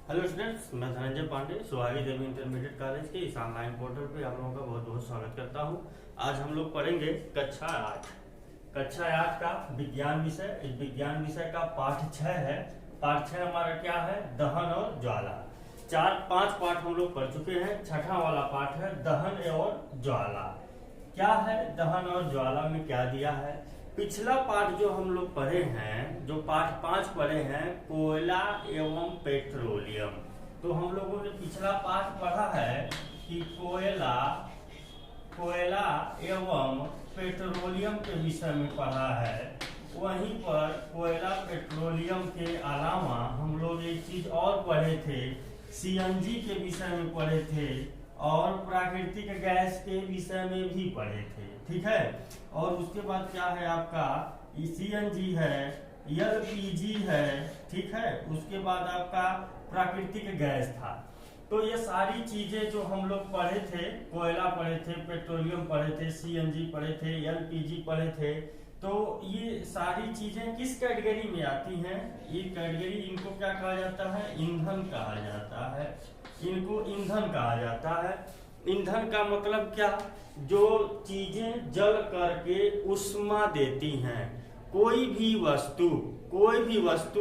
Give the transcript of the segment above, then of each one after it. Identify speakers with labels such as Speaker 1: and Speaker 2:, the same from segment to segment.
Speaker 1: Hello students, मैं धनंजय पांडे सुहागी देवी intermediate college के इस ऑनलाइन पोर्टल पे आप लोगों का बहुत बहुत स्वागत करता हूं। आज हम लोग पढ़ेंगे कक्षा 8 का विज्ञान विषय। इस विज्ञान विषय का पाठ 6 है। पाठ 6 हमारा क्या है? दहन और ज्वाला। 4-5 पाठ हम लोग पढ़ चुके हैं। छठा वाला पाठ है दहन और ज्वाला। क्या है दहन और ज्वाला में क्या दिया है? पिछला पाठ जो हम लोग पढ़े हैं, जो पाठ 5 पढ़े हैं, कोयला एवं पेट्रोलियम। तो हम लोगों ने पिछला पाठ पढ़ा है कि कोयला एवं पेट्रोलियम के विषय में पढ़ा है। वहीं पर कोयला पेट्रोलियम के अलावा हम लोग एक चीज और पढ़े थे, सीएनजी के विषय में पढ़े थे और प्राकृतिक गैस के विषय में भी पढ़े थे। ठीक है। और उसके बाद क्या है आपका सीएनजी है, एलपीजी है। ठीक है। उसके बाद आपका प्राकृतिक गैस था। तो ये सारी चीजें जो हम लोग पढ़े थे, कोयला पढ़े थे, पेट्रोलियम पढ़े थे, सीएनजी पढ़े थे, एलपीजी पढ़े थे, तो ये सारी चीजें किस कैटेगरी में आती हैं? ये कैटेगरी, इनको क्या कहा जाता है? ईंधन कहा जाता है। इनको ईंधन कहा जाता है। ईंधन का मतलब क्या? जो चीजें जल करके उष्मा देती हैं। कोई भी वस्तु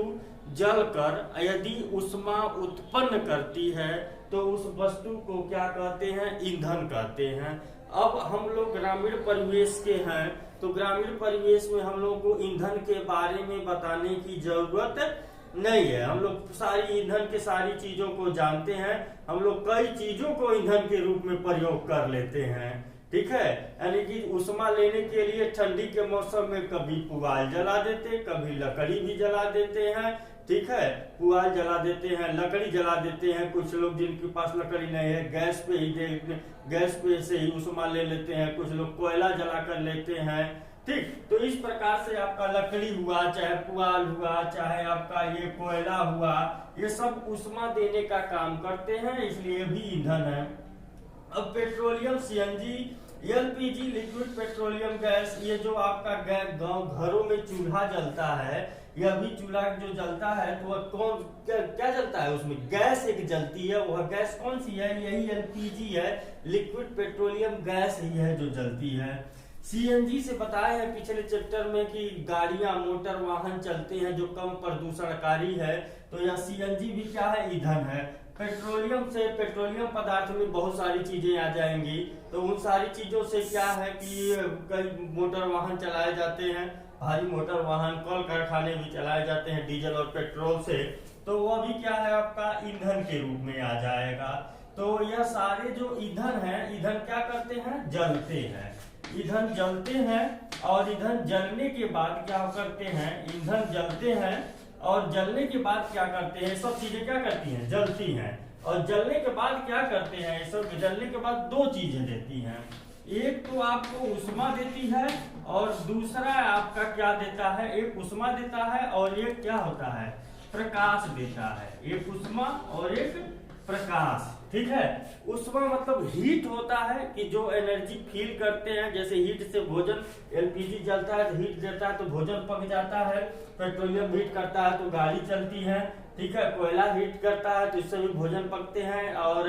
Speaker 1: जल कर यदि उष्मा उत्पन्न करती है तो उस वस्तु को क्या कहते हैं? ईंधन कहते हैं। अब हम लोग ग्रामीण परिवेश के हैं, तो ग्रामीण परिवेश में हम लोग को ईंधन के बारे में बताने की जरूरत नहीं है। हम लोग सारी ईंधन के सारी चीजों को जानते हैं। हम लोग कई चीजों को ईंधन के रूप में प्रयोग कर लेते हैं। ठीक है। यानी कि उष्मा लेने के लिए ठंडी के मौसम में कभी पुआल जला देते, कभी लकड़ी भी जला देते हैं। ठीक है। पुआल जला देते हैं, लकड़ी जला देते हैं। कुछ लोग जिनके पास लकड़ी नहीं है, गैस पे से ही उष्मा ले लेते हैं। कुछ लोग कोयला जला कर लेते हैं। ठीक। तो इस प्रकार से आपका लकड़ी हुआ, चाहे पुआल हुआ, चाहे आपका ये कोयला हुआ, ये सब उष्मा देने का काम करते हैं, इसलिए भी ईंधन है। अब petroleum, CNG, LPG, liquid petroleum gas, ये जो आपका गांव घरों में चूल्हा जलता है, यह भी चूल्हा जो जलता है तो वह क्या जलता है? उसमें गैस एक जलती है। वह गैस कौन सी है? यही एलपीजी है, लिक्विड पेट्रोलियम गैस ही है जो जलती है। सीएनजी से बताया है पिछले चैप्टर में कि गाड़ियां, मोटर वाहन चलते हैं जो कम प्रदूषणकारी है, तो यह सीएनजी भी क्या है? ईंधन है। पेट्रोलियम पदार्थ में बहुत सारी चीजें आ जाएंगी। तो उन सारी चीजों से क्या है कि कई मोटर वाहन चलाए जाते हैं, भारी मोटर वाहन, कल कारखाने भी चलाए जाते हैं डीजल और पेट्रोल से, तो वह भी क्या है? आपका ईंधन के रूप में आ जाएगा। तो यह सारे जो ईंधन है, ईंधन क्या करते हैं? जलते हैं। ईंधन जलते हैं और ईंधन जलने के बाद क्या करते हैं? ईंधन जलते हैं और जलने के बाद क्या करते हैं? सब चीजें क्या करती हैं? जलती हैं। और जलने के बाद क्या करते हैं? ये सब जलने के बाद दो चीजें देती हैं। एक तो आपको उष्मा देती है और दूसरा आपका क्या देता है? एक उष्मा देता है और एक क्या होता है? प्रकाश देता है। एक उष्मा और एक प्रकाश। ठीक है। उष्मा मतलब हीट होता है कि जो एनर्जी फील करते हैं, जैसे हीट से भोजन, एलपीजी जलता है तो हीट देता है तो भोजन पक जाता है। पेट्रोलियम हीट करता है तो गाड़ी चलती है। ठीक है। कोयला हीट करता है तो इससे भी भोजन पकते हैं। और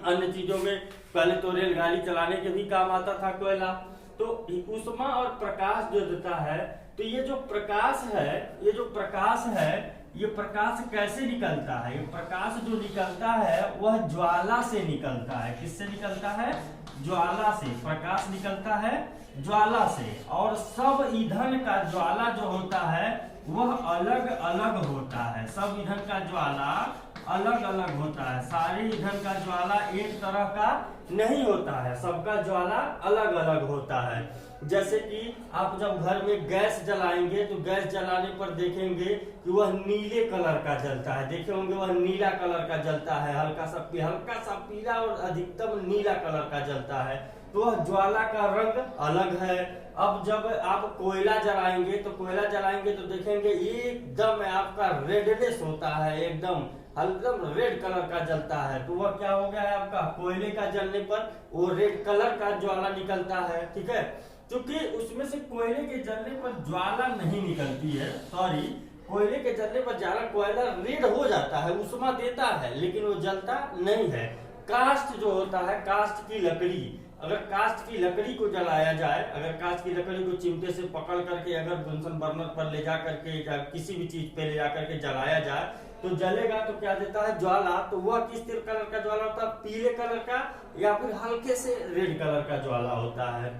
Speaker 1: अन्य चीजों में पहले तो रेलगाड़ी चलाने के भी काम आता था कोयला। तो उष्मा और प्रकाश जो देता है, तो ये जो प्रकाश है, ये प्रकाश कैसे निकलता है? ये प्रकाश जो निकलता है वह ज्वाला से निकलता है। किससे निकलता है? ज्वाला से। प्रकाश निकलता है ज्वाला से। और सब ईंधन का ज्वाला जो होता है वह अलग अलग होता है। सब ईंधन का ज्वाला अलग अलग होता है। सारे ईंधन का ज्वाला एक तरह का नहीं होता है, सबका ज्वाला अलग अलग होता है। जैसे कि आप जब घर में गैस जलाएंगे तो गैस जलाने पर देखेंगे कि वह नीले कलर का जलता है। देखे होंगे वह नीला कलर का जलता है, हल्का सा पीला और अधिकतम नीला कलर का जलता है। तो वह ज्वाला का रंग अलग है। अब जब आप कोयला जलाएंगे तो देखेंगे एकदम आपका रेडनेस होता है, एकदम रेड कलर का जलता है। तो वह क्या हो गया है? आपका कोयले का जलने पर वो रेड कलर का ज्वाला निकलता है। ठीक है। क्योंकि उसमें से कोयले के जलने पर ज्वाला नहीं निकलती है, सॉरी, कोयले के जलने पर ज्यादा कोयला रेड हो जाता है, उष्मा देता है, लेकिन वो जलता नहीं है। कास्ट जो होता है, कास्ट की लकड़ी, अगर कास्ट की लकड़ी को जलाया जाए, अगर कास्ट की लकड़ी को चिमटे से पकड़ करके अगर बंसन बर्नर पर ले जा करके या किसी भी चीज पे ले जा करके जलाया जाए तो जलेगा, तो क्या देता है ज्वाला। तो वह किस कलर का ज्वाला होता है, पीले कलर का या फिर हल्के से रेड कलर का ज्वाला होता है।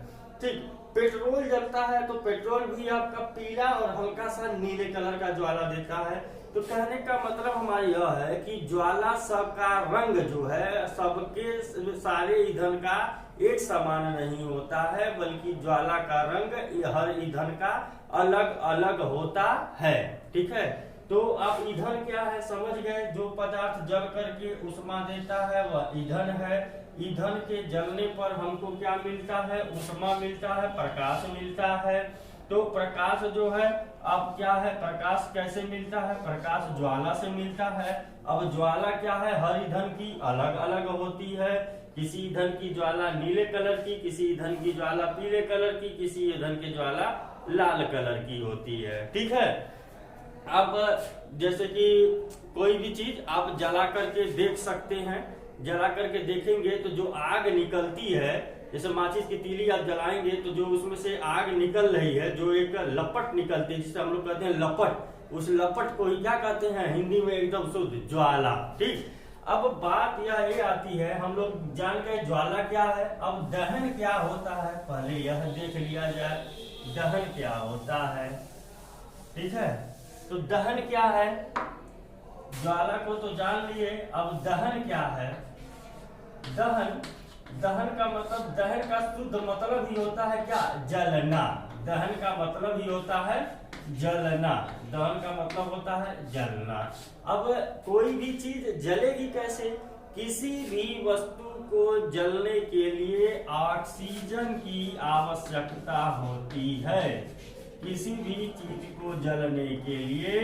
Speaker 1: ठीक, पेट्रोल जलता है तो पेट्रोल भी आपका पीला और हल्का सा नीले कलर का ज्वाला देता है। तो कहने का मतलब हमारा यह है कि ज्वाला सबका रंग जो है सबके सारे ईंधन का एक समान नहीं होता है, बल्कि ज्वाला का रंग हर ईंधन का अलग अलग होता है। ठीक है, तो आप ईंधन क्या है समझ गए। जो पदार्थ जल करके उष्मा देता है वह ईंधन है। ईंधन के जलने पर हमको क्या मिलता है, उष्मा मिलता है, प्रकाश मिलता है। तो प्रकाश जो है अब क्या है, प्रकाश कैसे मिलता है, प्रकाश ज्वाला से मिलता है। अब ज्वाला क्या है, हर ईंधन की अलग अलग होती है। किसी ईंधन की ज्वाला नीले कलर की, किसी ईंधन की ज्वाला पीले कलर की, किसी ईंधन की ज्वाला लाल कलर की होती है। ठीक है, अब जैसे कि कोई भी चीज आप जला करके देख सकते हैं, जला करके देखेंगे तो जो आग निकलती है, जैसे माचिस की तीली आप जलाएंगे तो जो उसमें से आग निकल रही है, जो एक लपट निकलती है जिसे हम लोग कहते हैं लपट, उस लपट को ही क्या कहते हैं हिंदी में एकदम शुद्ध ज्वाला। ठीक, अब बात यह आती है, हम लोग जान गए ज्वाला क्या है, अब दहन क्या होता है पहले यह देख लिया जाए। दहन क्या होता है, ठीक है, तो दहन क्या है, ज्वाला को तो जान लिए, अब दहन क्या है। दहन का मतलब, दहन का शुद्ध मतलब ही होता है क्या, जलना। दहन का मतलब ही होता है जलना, दहन का मतलब होता है जलना। अब कोई भी चीज जलेगी कैसे, किसी भी वस्तु को जलने के लिए ऑक्सीजन की आवश्यकता होती है। किसी भी चीज को जलने के लिए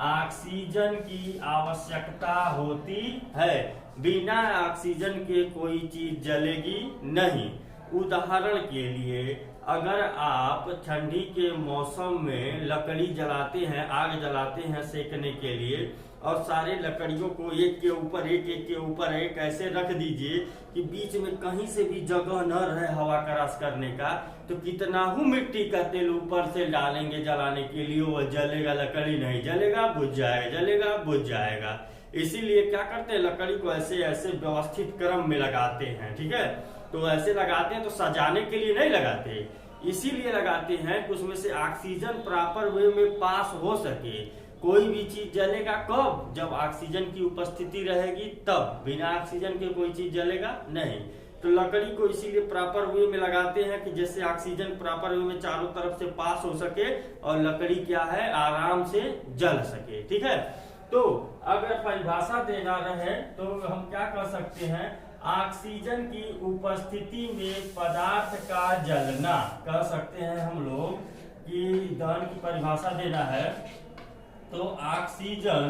Speaker 1: ऑक्सीजन की आवश्यकता होती है। बिना ऑक्सीजन के कोई चीज जलेगी नहीं। उदाहरण के लिए अगर आप ठंडी के मौसम में लकड़ी जलाते हैं, आग जलाते हैं सेकने के लिए, और सारे लकड़ियों को एक के ऊपर एक, एक के ऊपर एक ऐसे रख दीजिए कि बीच में कहीं से भी जगह न रहे हवा क्रॉस करने का, तो कितना ही मिट्टी का तेल ऊपर से डालेंगे जलाने के लिए, वो जलेगा, लकड़ी नहीं जलेगा, बुझ जाएगा, जलेगा बुझ जाएगा। इसीलिए क्या करते हैं, लकड़ी को ऐसे ऐसे व्यवस्थित क्रम में लगाते हैं। ठीक है, तो ऐसे लगाते हैं तो सजाने के लिए नहीं लगाते, इसीलिए लगाते हैं कि उसमें से ऑक्सीजन प्रॉपर वे में पास हो सके। कोई भी चीज जलेगा कब, जब ऑक्सीजन की उपस्थिति रहेगी तब, बिना ऑक्सीजन के कोई चीज जलेगा नहीं। तो लकड़ी को इसीलिए प्रॉपर वे में लगाते हैं कि जैसे ऑक्सीजन प्रॉपर वे में चारों तरफ से पास हो सके और लकड़ी क्या है आराम से जल सके। ठीक है, तो अगर परिभाषा देना रहे तो हम क्या कर सकते हैं, ऑक्सीजन की उपस्थिति में पदार्थ का जलना कह सकते हैं हम लोग कि दहन की परिभाषा देना है तो ऑक्सीजन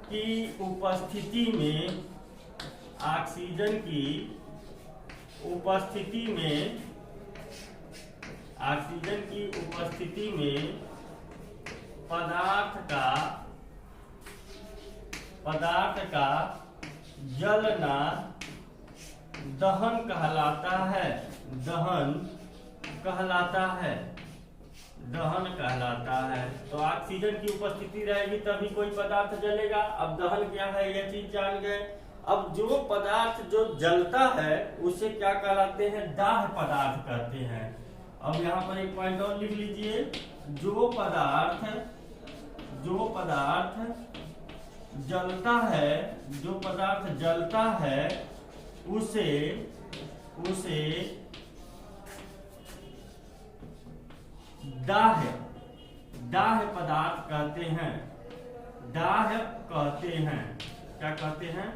Speaker 1: की उपस्थिति में, ऑक्सीजन की उपस्थिति में पदार्थ का जलना दहन कहलाता है। दहन कहलाता है। तो ऑक्सीजन की उपस्थिति रहेगी तभी कोई पदार्थ जलेगा। अब दहन क्या है यह चीज जान गए। अब जो पदार्थ जो जलता है उसे क्या कहलाते हैं, दाह्य पदार्थ कहते हैं। अब यहाँ पर एक पॉइंट और लिख लीजिए, जो पदार्थ जलता है उसे दाह्य पदार्थ कहते हैं। क्या कहते हैं,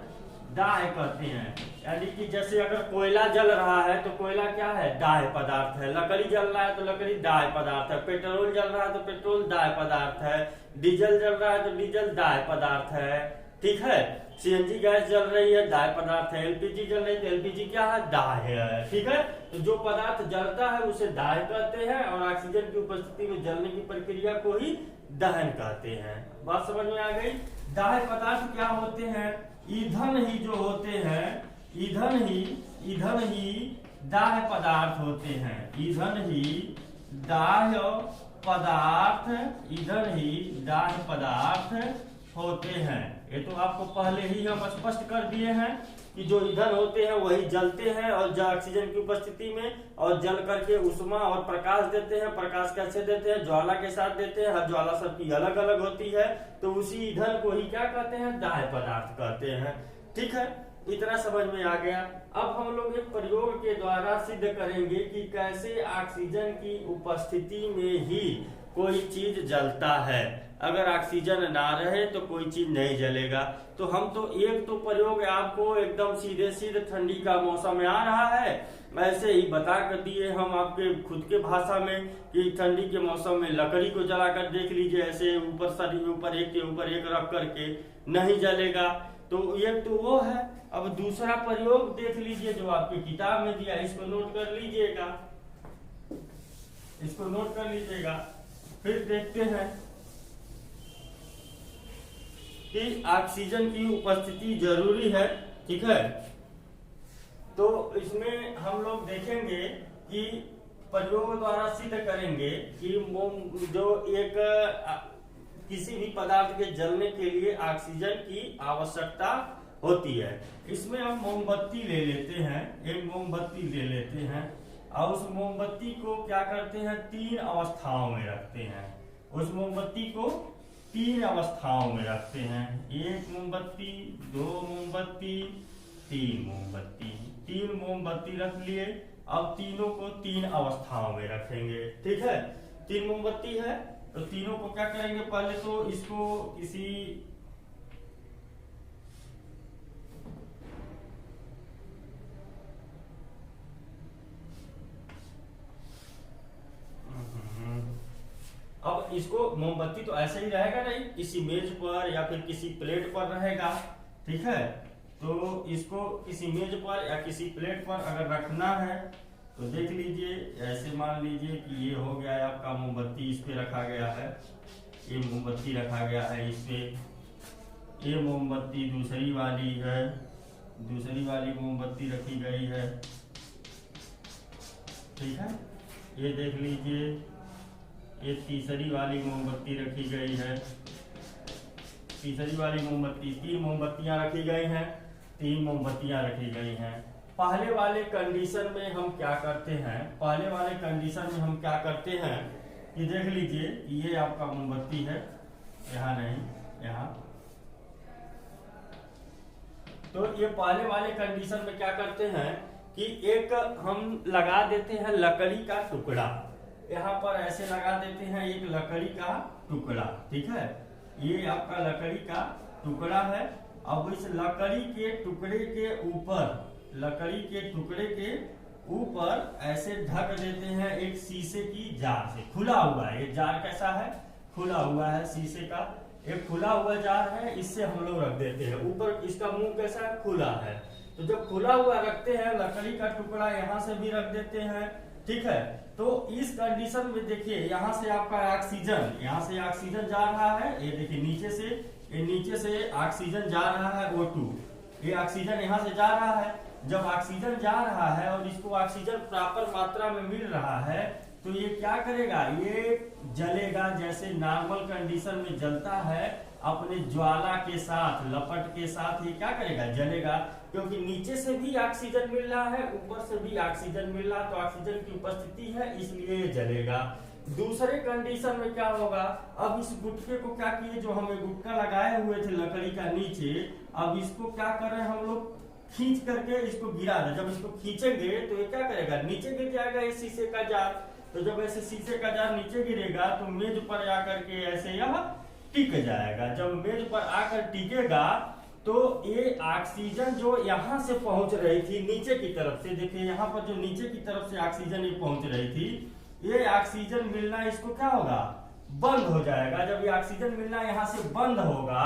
Speaker 1: दाह्य कहते हैं। यानी कि जैसे अगर कोयला जल रहा है तो कोयला क्या है, दाह्य पदार्थ है। लकड़ी जल रहा है तो लकड़ी दाह्य पदार्थ है। पेट्रोल जल रहा है तो पेट्रोल दाह्य पदार्थ है। डीजल जल रहा है तो डीजल दाह्य पदार्थ है। ठीक है। सीएनजी गैस जल रही है, दाह्य पदार्थ है। एलपीजी जल रही है तो एलपीजी क्या है, दाह्य है। ठीक है, तो जो पदार्थ जलता है उसे दाह्य कहते हैं, और ऑक्सीजन की उपस्थिति में जलने की प्रक्रिया को ही दहन कहते हैं। बात समझ में आ गई। दाह्य पदार्थ क्या होते हैं, ईंधन ही जो होते हैं, ईंधन ही दाह्य पदार्थ होते हैं। ईंधन ही दाह्य पदार्थ, ईंधन ही दाह्य पदार्थ होते हैं। ये तो आपको पहले ही हम स्पष्ट कर दिए हैं कि जो ईंधन होते हैं वही जलते हैं और ऑक्सीजन की उपस्थिति में, और जल करके उष्मा और प्रकाश देते हैं। प्रकाश कैसे देते हैं, ज्वाला के साथ देते हैं। हर ज्वाला सबकी अलग अलग होती है, तो उसी ईंधन को ही क्या कहते हैं, दाह्य पदार्थ कहते हैं। ठीक है, इतना समझ में आ गया। अब हम लोग एक प्रयोग के द्वारा सिद्ध करेंगे कि कैसे ऑक्सीजन की उपस्थिति में ही कोई चीज जलता है। अगर ऑक्सीजन ना रहे तो कोई चीज नहीं जलेगा। तो हम तो एक तो प्रयोग आपको एकदम सीधे सीधे, ठंडी का मौसम में आ रहा है, ऐसे ही बता कर दिए हम आपके खुद के भाषा में कि ठंडी के मौसम में लकड़ी को जलाकर देख लीजिए, ऐसे ऊपर सर ऊपर एक के ऊपर एक रख करके, नहीं जलेगा। तो ये तो वो है। अब दूसरा प्रयोग देख लीजिए जो आपकी किताब में दिया, इसको नोट कर लीजिएगा, इसको नोट कर लीजिएगा। फिर देखते हैं कि ऑक्सीजन की उपस्थिति जरूरी है। ठीक है, तो इसमें हम लोग देखेंगे कि प्रयोग द्वारा सिद्ध करेंगे कि जो एक किसी भी पदार्थ के जलने के लिए ऑक्सीजन की आवश्यकता होती है। इसमें हम मोमबत्ती ले लेते हैं, एक मोमबत्ती ले लेते हैं, और उस मोमबत्ती को क्या करते हैं, 3 अवस्थाओं में रखते हैं। उस मोमबत्ती को 3 अवस्थाओं में रखते हैं। 1 मोमबत्ती, 2 मोमबत्ती, 3 मोमबत्ती। 3 मोमबत्ती रख लिए। अब तीनों को 3 अवस्थाओं में रखेंगे। ठीक है, 3 मोमबत्ती है तो तीनों को क्या करेंगे, पहले तो इसको किसी अब इसको मोमबत्ती तो ऐसे ही रहेगा नहीं, किसी मेज पर या फिर किसी प्लेट पर रहेगा। ठीक है, तो इसको किसी मेज पर या किसी प्लेट पर अगर रखना है तो देख लीजिए, ऐसे मान लीजिए कि ये हो गया है आपका मोमबत्ती, इस पे रखा गया है, ये मोमबत्ती रखा गया है इस पे। ये मोमबत्ती दूसरी वाली है, दूसरी वाली मोमबत्ती रखी गई है। ठीक है, ये देख लीजिए, ये तीसरी वाली मोमबत्ती रखी गई है। तीसरी वाली मोमबत्ती, 3 मोमबत्तियां रखी गई हैं, 3 मोमबत्तियां रखी गई हैं। पहले वाले कंडीशन में हम क्या करते हैं, पहले वाले कंडीशन में हम क्या करते हैं कि देख लीजिए, ये आपका मोमबत्ती है, यहाँ नहीं, यहाँ। तो ये पहले वाले कंडीशन में क्या करते हैं कि एक हम लगा देते हैं लकड़ी का टुकड़ा, यहाँ पर ऐसे लगा देते हैं एक लकड़ी का टुकड़ा। ठीक है, ये आपका लकड़ी का टुकड़ा है। अब इस लकड़ी के टुकड़े के ऊपर, लकड़ी के टुकड़े के ऊपर ऐसे ढक देते हैं एक शीशे की जार से। खुला हुआ है ये जार, कैसा है, खुला हुआ है, शीशे का एक खुला हुआ जार है, इससे हम लोग रख देते हैं। ऊपर इसका मुंह कैसा है, खुला है। तो जब खुला हुआ रखते हैं, लकड़ी का टुकड़ा यहाँ से भी रख देते हैं। ठीक है, तो इस कंडीशन में देखिए, यहाँ से आपका ऑक्सीजन, यहाँ से ऑक्सीजन जा रहा है, ये देखिए नीचे से, ये नीचे से ऑक्सीजन जा रहा है O2, ये ऑक्सीजन यहाँ से जा रहा है। जब ऑक्सीजन जा रहा है और इसको ऑक्सीजन प्रॉपर मात्रा में मिल रहा है, तो ये क्या करेगा, ये जलेगा जैसे नॉर्मल कंडीशन में जलता है, अपने ज्वाला के साथ, लपट के साथ ये क्या करेगा, जलेगा। क्योंकि नीचे से भी ऑक्सीजन मिल रहा है, ऊपर से भी ऑक्सीजन मिल रहा है, तो ऑक्सीजन की उपस्थिति है, इसलिए ये जलेगा। दूसरे कंडीशन में क्या होगा, अब इस गुटके को क्या किए, जो हमें गुटका लगाए हुए थे लकड़ी का नीचे, अब इसको क्या कर रहे हैं हम लोग, खींच करके इसको गिरा रहे। जब इसको खींचेंगे तो ये क्या करेगा, नीचे गिर जाएगा ये शीशे का जार। तो जब ऐसे शीशे का जार नीचे गिरेगा तो मेज पर आकर के ऐसे यह टिक जाएगा। जब मेज पर आकर टिकेगा तो ये ऑक्सीजन जो यहाँ से पहुंच रही थी नीचे की तरफ से, देखिए यहाँ पर जो नीचे की तरफ से ऑक्सीजन ये पहुंच रही थी, ये ऑक्सीजन मिलना इसको क्या होगा, बंद हो जाएगा। जब ये ऑक्सीजन मिलना यहाँ से बंद होगा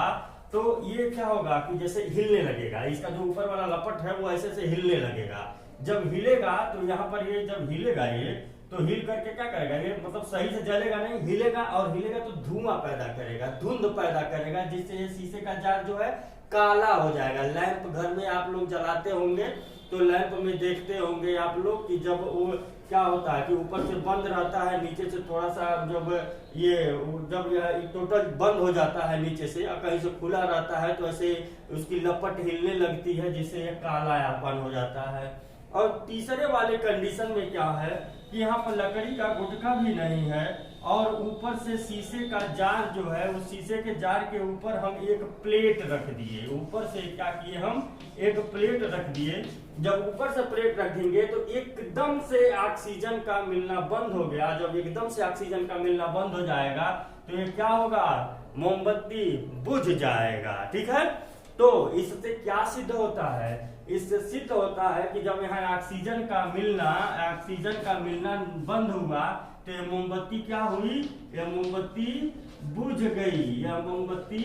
Speaker 1: तो ये क्या होगा कि जैसे हिलने लगेगा, इसका जो ऊपर वाला लपट है वो ऐसे ऐसे हिलने लगेगा। जब हिलेगा तो यहाँ पर ये जब हिलेगा ये तो हिल करके क्या करेगा, ये मतलब सही से जलेगा नहीं, हिलेगा और हिलेगा तो धुआं पैदा करेगा, धुंध पैदा करेगा, जिससे ये शीशे का जार जो है काला हो जाएगा। लैंप घर में आप लोग जलाते होंगे तो लैंप में देखते होंगे आप लोग कि जब वो क्या होता है कि ऊपर से बंद रहता है, नीचे से थोड़ा सा जब यह टोटल बंद हो जाता है नीचे से और कहीं से खुला रहता है तो ऐसे उसकी लपट हिलने लगती है, जिससे ये कालापन हो जाता है। और तीसरे वाले कंडीशन में क्या है कि यहाँ पर लकड़ी का गुटका भी नहीं है और ऊपर से शीशे का जार जो है उस शीशे के जार के ऊपर हम एक प्लेट रख दिए। ऊपर से क्या किए, हम एक प्लेट रख दिए। जब ऊपर से प्लेट रख देंगे तो एकदम से ऑक्सीजन का मिलना बंद हो गया। जब एकदम से ऑक्सीजन का मिलना बंद हो जाएगा तो ये क्या होगा, मोमबत्ती बुझ जाएगा। ठीक है, तो इससे क्या सिद्ध होता है, इससे सिद्ध होता है कि जब यहाँ ऑक्सीजन का मिलना बंद हुआ तो ये मोमबत्ती क्या हुई, यह मोमबत्ती बुझ गई, यह मोमबत्ती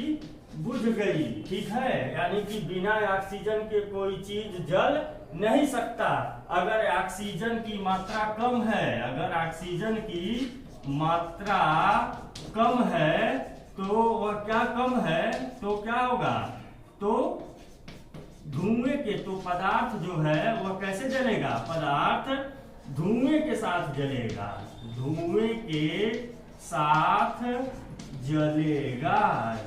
Speaker 1: बुझ गई। ठीक है, यानी कि बिना ऑक्सीजन के कोई चीज जल नहीं सकता। अगर ऑक्सीजन की मात्रा कम है, अगर ऑक्सीजन की मात्रा कम है तो वह क्या कम है तो क्या होगा, तो धुएं के, तो पदार्थ जो है वह कैसे जलेगा, पदार्थ धुएं के साथ जलेगा, धुएं के साथ जलेगा,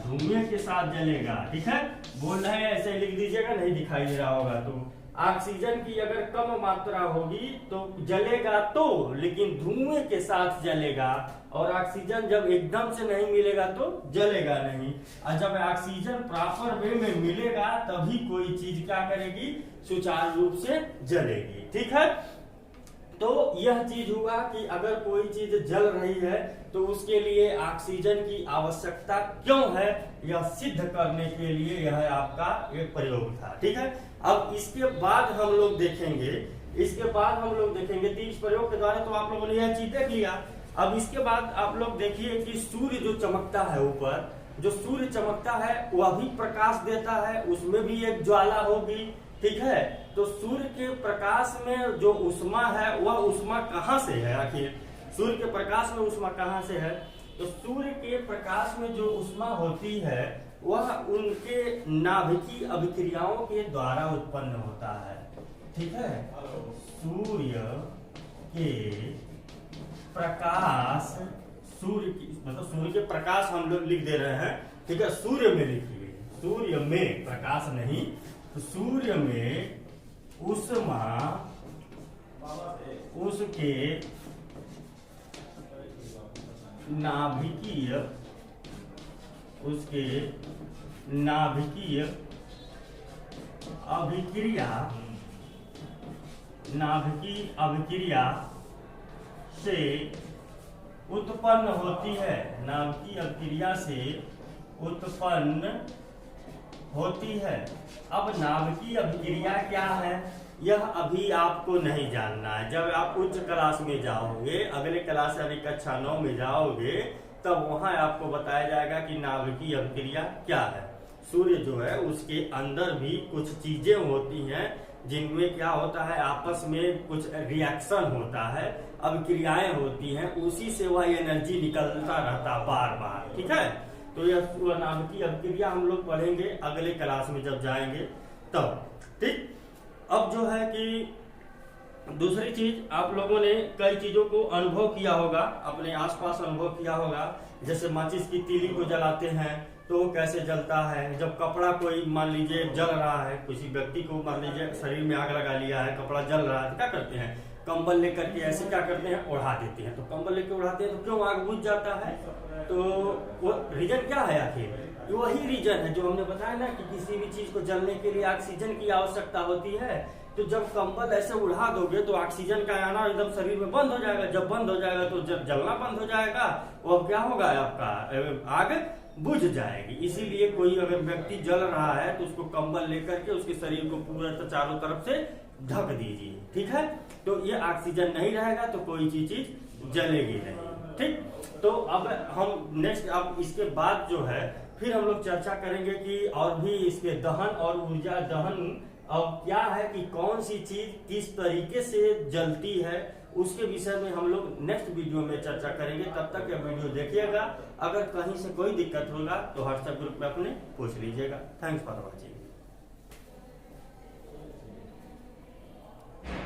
Speaker 1: धुएं के साथ जलेगा। ठीक है, बोल रहे हैं ऐसे लिख दीजिएगा, नहीं दिखाई दे रहा होगा तो ऑक्सीजन की अगर कम मात्रा होगी तो जलेगा तो, लेकिन धुएं के साथ जलेगा। और ऑक्सीजन जब एकदम से नहीं मिलेगा तो जलेगा नहीं। और जब ऑक्सीजन प्रॉपर वे में मिलेगा तभी कोई चीज क्या करेगी, सुचारू रूप से जलेगी। ठीक है, तो यह चीज हुआ कि अगर कोई चीज जल रही है तो उसके लिए ऑक्सीजन की आवश्यकता क्यों है, यह सिद्ध करने के लिए यह आपका एक प्रयोग था। ठीक है, अब इसके बाद हम लोग देखेंगे, तो इस प्रयोग के द्वारा तो आप लोगों ने यह चीज देख लिया। अब इसके बाद आप लोग देखिए कि सूर्य जो चमकता है, ऊपर जो सूर्य चमकता है वह भी प्रकाश देता है, उसमें भी एक ज्वाला होगी। ठीक है, तो सूर्य के प्रकाश में जो उष्मा है वह उष्मा कहाँ से है, आखिर सूर्य के प्रकाश में उष्मा कहाँ से है, तो सूर्य के प्रकाश में जो उष्मा होती है वह उनके नाभिकीय अभिक्रियाओं के द्वारा उत्पन्न होता है। ठीक है, सूर्य के प्रकाश, मतलब सूर्य के प्रकाश हम लोग लिख दे रहे हैं। ठीक है, सूर्य में लिखिए, सूर्य में, प्रकाश नहीं, तो सूर्य में उष्मा उसके नाभिकीय अभिक्रिया से उत्पन्न होती है, नाभिकीय अभिक्रिया से उत्पन्न होती है। अब नाभिकीय अभिक्रिया क्या है यह अभी आपको नहीं जानना है। जब आप उच्च क्लास में जाओगे, अगले क्लास यानी कक्षा 9 में जाओगे, तब वहां आपको बताया जाएगा कि नाभिकीय अभिक्रिया क्या है। सूर्य जो है उसके अंदर भी कुछ चीजें होती हैं जिनमें क्या होता है, आपस में कुछ रिएक्शन होता है, अभिक्रियाएं होती हैं, उसी से वह एनर्जी निकलता रहता बार बार। ठीक है, तो यह नाभिकीय अभिक्रिया हम लोग पढ़ेंगे अगले क्लास में जब जाएंगे तब। ठीक, अब जो है कि दूसरी चीज, आप लोगों ने कई चीजों को अनुभव किया होगा, अपने आसपास अनुभव किया होगा। जैसे माचिस की तीली को जलाते हैं तो वो कैसे जलता है। जब कपड़ा कोई मान लीजिए जल रहा है, किसी व्यक्ति को मान लीजिए शरीर में आग लगा लिया है, कपड़ा जल रहा है, तो क्या करते हैं, कंबल लेकर के ऐसे क्या करते हैं, ओढ़ा देते हैं। तो कंबल लेकर ओढ़ाते हैं तो क्यों आग बुझ जाता है, तो वो रीजन क्या है, आखिर वही रीजन है जो हमने बताया ना कि किसी भी चीज को जलने के लिए ऑक्सीजन की आवश्यकता होती है। तो जब कंबल ऐसे उड़ा दोगे तो ऑक्सीजन का आना एकदम शरीर में बंद हो जाएगा। जब बंद हो जाएगा तो जब जलना बंद हो जाएगा, वो अब क्या होगा, आपका आग बुझ जाएगी। इसीलिए कोई अगर व्यक्ति जल रहा है तो उसको कंबल लेकर के उसके शरीर को पूरा चारों तरफ से ढक दीजिए। ठीक है, तो ये ऑक्सीजन नहीं रहेगा तो कोई चीज जलेगी नहीं। ठीक, तो अब हम नेक्स्ट, अब इसके बाद जो है फिर हम लोग चर्चा करेंगे कि और भी इसके दहन और ऊर्जा दहन और क्या है कि कौन सी चीज किस तरीके से जलती है, उसके विषय में हम लोग नेक्स्ट वीडियो में चर्चा करेंगे। तब तक यह वीडियो देखिएगा। अगर कहीं से कोई दिक्कत होगा तो व्हाट्सएप ग्रुप में अपने पूछ लीजिएगा। Thanks for watching.